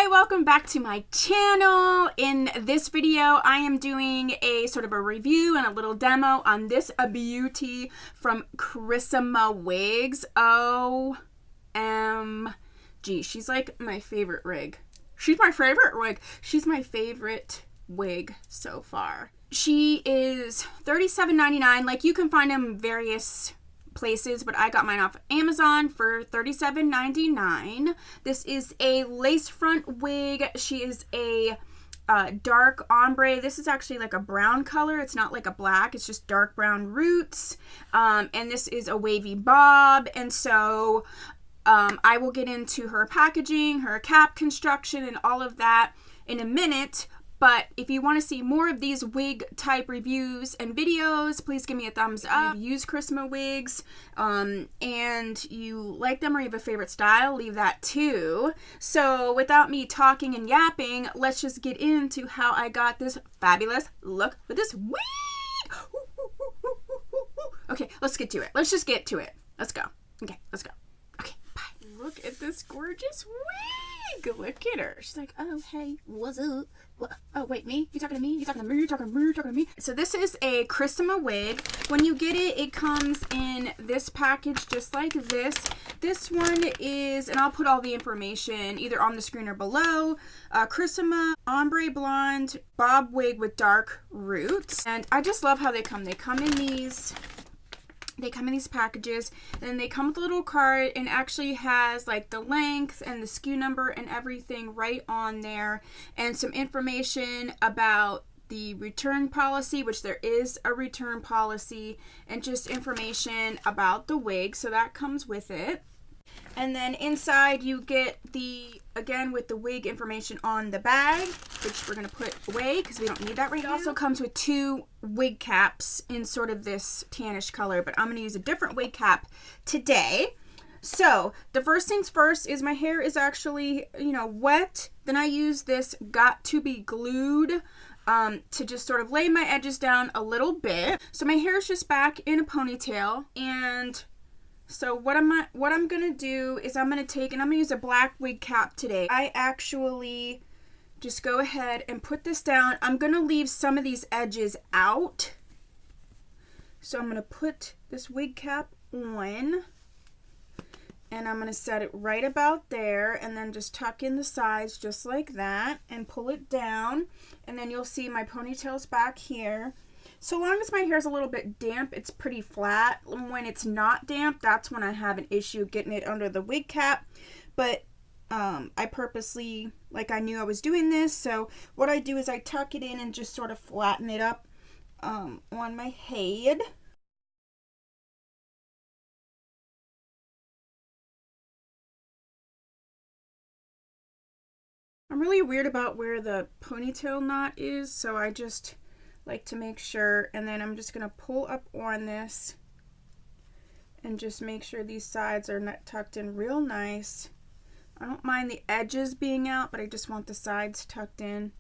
Hi, welcome back to my channel. In this video, I am doing a sort of a review and a little demo on this beauty from Kryssma wigs. OMG, she's like my favorite rig. She's my favorite wig. She's my favorite wig so far. She is $37.99. Like, you can find them various places, but I got mine off Amazon for $37.99. This is a lace front wig. She is a dark ombre. This is actually like a brown color. It's not like a black. It's just dark brown roots. And this is a wavy bob. And so I will get into her packaging, her cap construction, and all of that in a minute. But if you want to see more of these wig type reviews and videos, please give me a thumbs up. If you use Kryssma wigs and you like them or you have a favorite style, leave that too. So without me talking and yapping, let's just get into how I got this fabulous look with this wig. Okay, let's get to it. Let's just get to it. Let's go. Okay, let's go. Okay, bye. Look at this gorgeous wig. Look at her. She's like, oh, hey, what's up? What? Oh, wait, me? You talking to me? You talking to me? You talking to me? You talking to me? So this is a Kryssma wig. When you get it, it comes in this package just like this. This one is, and I'll put all the information either on the screen or below, Kryssma Ombre Blonde Bob Wig with dark roots. And I just love how they come. They come in these... packages, and then they come with a little card, and actually has like the length and the SKU number and everything right on there, and some information about the return policy, which there is a return policy, and just information about the wig. So that comes with it. And then inside you get the, again, with the wig information on the bag, which we're going to put away because we don't need that right now. It also comes with two wig caps in sort of this tannish color, but I'm going to use a different wig cap today. So the first things first is my hair is actually, wet. Then I use this Got to Be Glued to just sort of lay my edges down a little bit. So my hair is just back in a ponytail, and so what I'm gonna do is I'm gonna take, and I'm gonna use a black wig cap today. I actually just go ahead and put this down. I'm gonna leave some of these edges out. So I'm gonna put this wig cap on, and I'm gonna set it right about there, and then just tuck in the sides just like that and pull it down. And then you'll see my ponytail's back here. So long as my hair is a little bit damp, it's pretty flat. When it's not damp, that's when I have an issue getting it under the wig cap. But I purposely, like, I knew I was doing this, so what I do is I tuck it in and just sort of flatten it up on my head. I'm really weird about where the ponytail knot is, so I just like to make sure, and then I'm just going to pull up on this and just make sure these sides are tucked in real nice. I don't mind the edges being out, but I just want the sides tucked in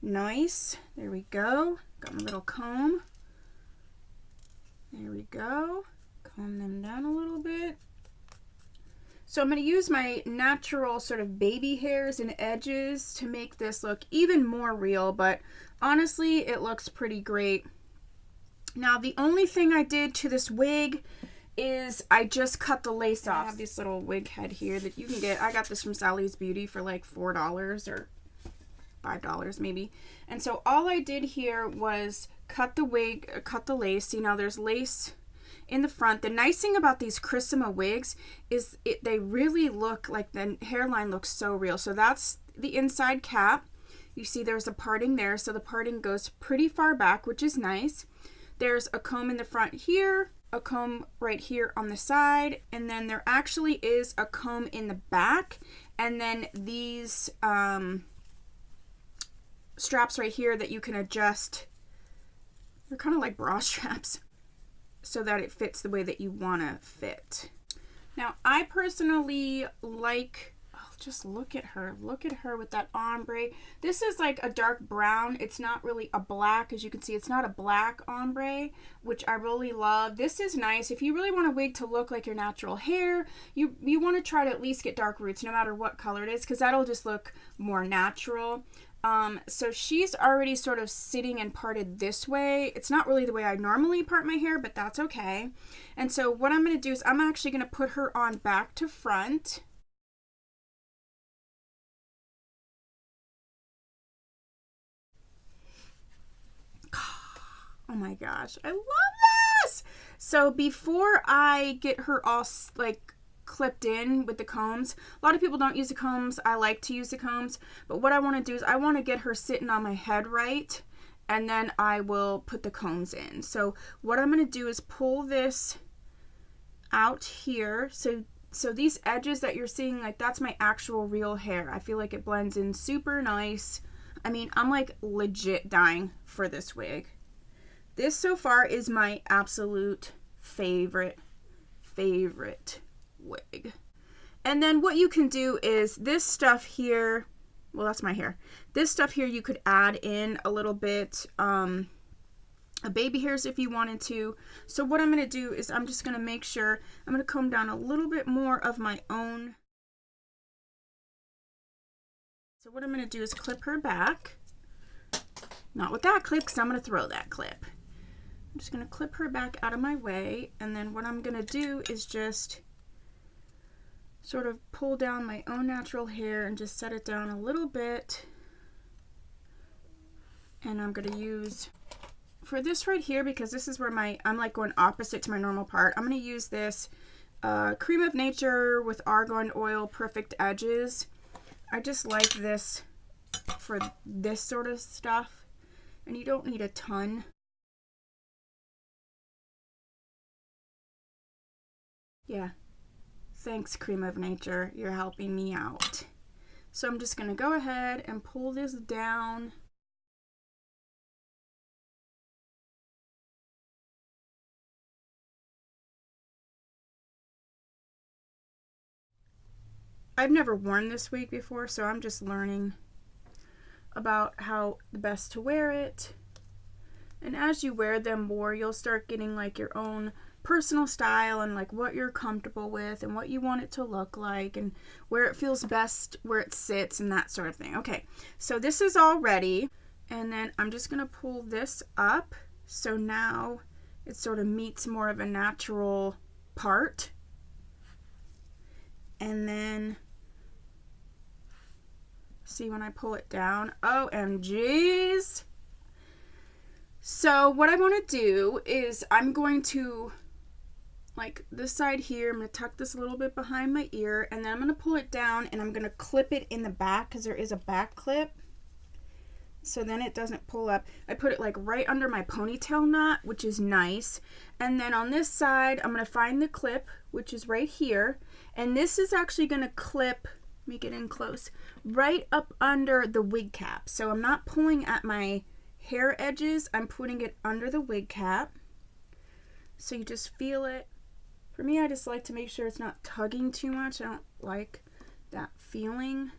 nice. There we go. Got my little comb. There we go. Comb them down a little bit. So I'm going to use my natural sort of baby hairs and edges to make this look even more real, but honestly, it looks pretty great. Now, the only thing I did to this wig is I just cut the lace off. I have this little wig head here that you can get. I got this from Sally's Beauty for like $4 or $5 maybe. And so all I did here was cut the wig, cut the lace. See, now there's lace in the front. The nice thing about these Kryssma wigs is they really look like the hairline looks so real. So that's the inside cap. You see there's a parting there, so the parting goes pretty far back, which is nice. There's a comb in the front here, a comb right here on the side, and then there actually is a comb in the back, and then these straps right here that you can adjust. They're kind of like bra straps, so that it fits the way that you want to fit. Now, I personally like, oh just look at her. Look at her with that ombre. This is like a dark brown. It's not really a black. As you can see, it's not a black ombre, which I really love. This is nice. If you really want a wig to look like your natural hair, you want to try to at least get dark roots no matter what color it is, because that'll just look more natural. So she's already sort of sitting and parted this way. It's not really the way I normally part my hair, but that's okay. And so what I'm going to do is I'm actually going to put her on back to front. Oh my gosh, I love this! So before I get her all like clipped in with the combs, a lot of people don't use the combs. I like to use the combs, but what I want to do is I want to get her sitting on my head right, and then I will put the combs in. So what I'm going to do is pull this out here. So these edges that you're seeing, like that's my actual real hair. I feel like it blends in super nice. I mean, I'm like legit dying for this wig. This so far is my absolute favorite wig. And then what you can do is this stuff here, well, that's my hair. This stuff here you could add in a little bit of baby hairs if you wanted to. So what I'm going to do is I'm just going to make sure I'm going to comb down a little bit more of my own. So what I'm going to do is clip her back. Not with that clip, because I'm going to throw that clip. I'm just going to clip her back out of my way, and then what I'm going to do is just sort of pull down my own natural hair and just set it down a little bit. And I'm going to use, for this right here, because this is where I'm like going opposite to my normal part, I'm going to use this Cream of Nature with Argan Oil Perfect Edges. I just like this for this sort of stuff, and you don't need a ton. Yeah, thanks Cream of Nature, you're helping me out. So I'm just going to go ahead and pull this down. I've never worn this wig before, so I'm just learning about how the best to wear it. And as you wear them more, you'll start getting like your own personal style and like what you're comfortable with and what you want it to look like and where it feels best, where it sits and that sort of thing. Okay, so this is all ready, and then I'm just gonna pull this up so now it sort of meets more of a natural part. And then see when I pull it down, OMGs. So what I want to do is I'm going to, like this side here, I'm going to tuck this a little bit behind my ear, and then I'm going to pull it down and I'm going to clip it in the back because there is a back clip. So then it doesn't pull up. I put it like right under my ponytail knot, which is nice. And then on this side, I'm going to find the clip, which is right here. And this is actually going to clip, let me get in close, right up under the wig cap. So I'm not pulling at my hair edges, I'm putting it under the wig cap. So you just feel it. For me, I just like to make sure it's not tugging too much. I don't like that feeling.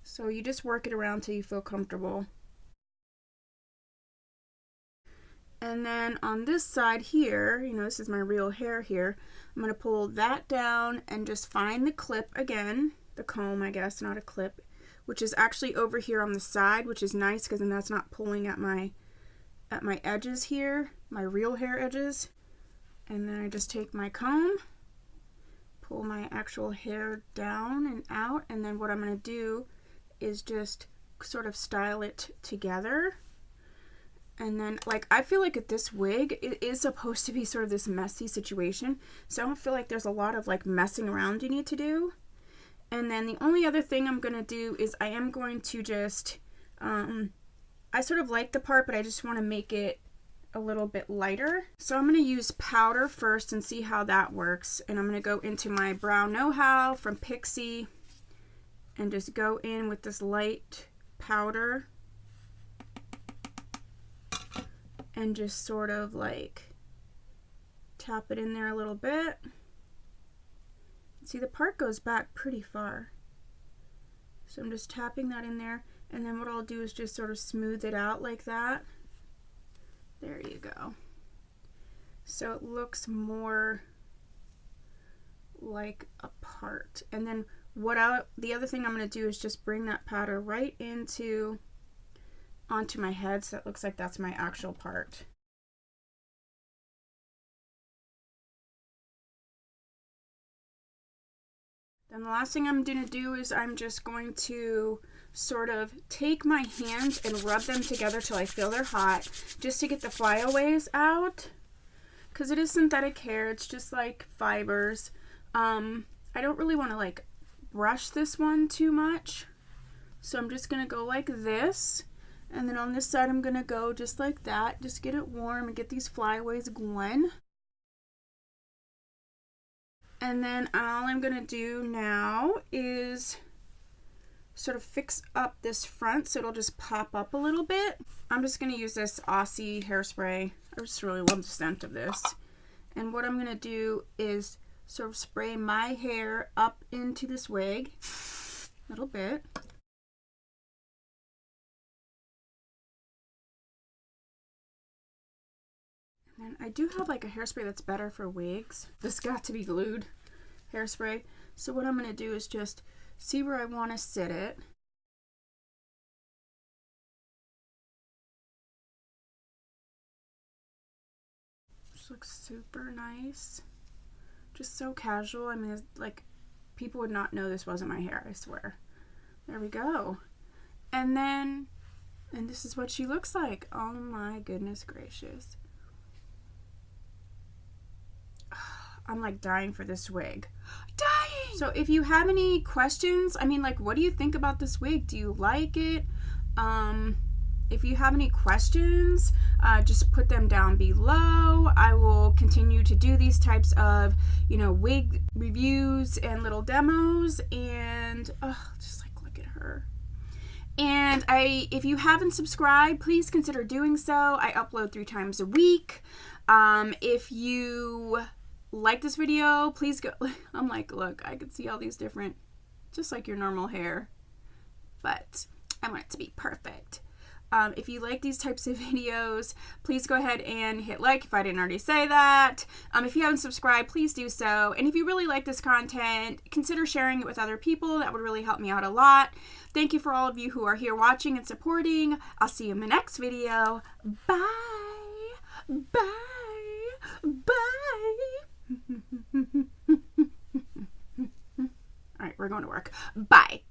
So you just work it around till you feel comfortable. And then on this side here, you know, this is my real hair here, I'm going to pull that down and just find the clip again, the comb, I guess, not a clip, which is actually over here on the side, which is nice because then that's not pulling at my edges here, my real hair edges. And then I just take my comb, pull my actual hair down and out, and then what I'm going to do is just sort of style it together. And then, like, I feel like at this wig, it is supposed to be sort of this messy situation, so I don't feel like there's a lot of like messing around you need to do. And then the only other thing I'm going to do is I am going to just, I sort of like the part, but I just want to make it a little bit lighter. So I'm going to use powder first and see how that works. And I'm going to go into my Brown Know-How from Pixie and just go in with this light powder and just sort of like tap it in there a little bit. See, the part goes back pretty far. So I'm just tapping that in there, and then what I'll do is just sort of smooth it out like that. There you go. So it looks more like a part. And then the other thing I'm going to do is just bring that powder right onto my head, so it looks like that's my actual part. Then the last thing I'm going to do is I'm just going to sort of take my hands and rub them together till I feel they're hot, just to get the flyaways out, because it is synthetic hair. It's just like fibers. I don't really want to like brush this one too much, so I'm just going to go like this, and then on this side I'm going to go just like that, just get it warm and get these flyaways going. And then all I'm going to do now is sort of fix up this front so it'll just pop up a little bit. I'm just going to use this Aussie hairspray. I just really love the scent of this. And what I'm going to do is sort of spray my hair up into this wig a little bit. And I do have like a hairspray that's better for wigs. This got to be glued hairspray. So what I'm going to do is just see where I want to sit it. This looks super nice. Just so casual. I mean, like, people would not know this wasn't my hair, I swear. There we go. And this is what she looks like. Oh my goodness gracious. I'm like dying for this wig. Dying! So if you have any questions, I mean, like, what do you think about this wig? Do you like it? If you have any questions, just put them down below. I will continue to do these types of, you know, wig reviews and little demos. And just like, look at her. And if you haven't subscribed, please consider doing so. I upload 3 times a week. If you like this video, please go. I'm like, look, I can see all these different, just like your normal hair, but I want it to be perfect. If you like these types of videos, please go ahead and hit like if I didn't already say that. If you haven't subscribed, please do so. And if you really like this content, consider sharing it with other people. That would really help me out a lot. Thank you for all of you who are here watching and supporting. I'll see you in my next video. Bye. Bye. Bye. All right, we're going to work. Bye.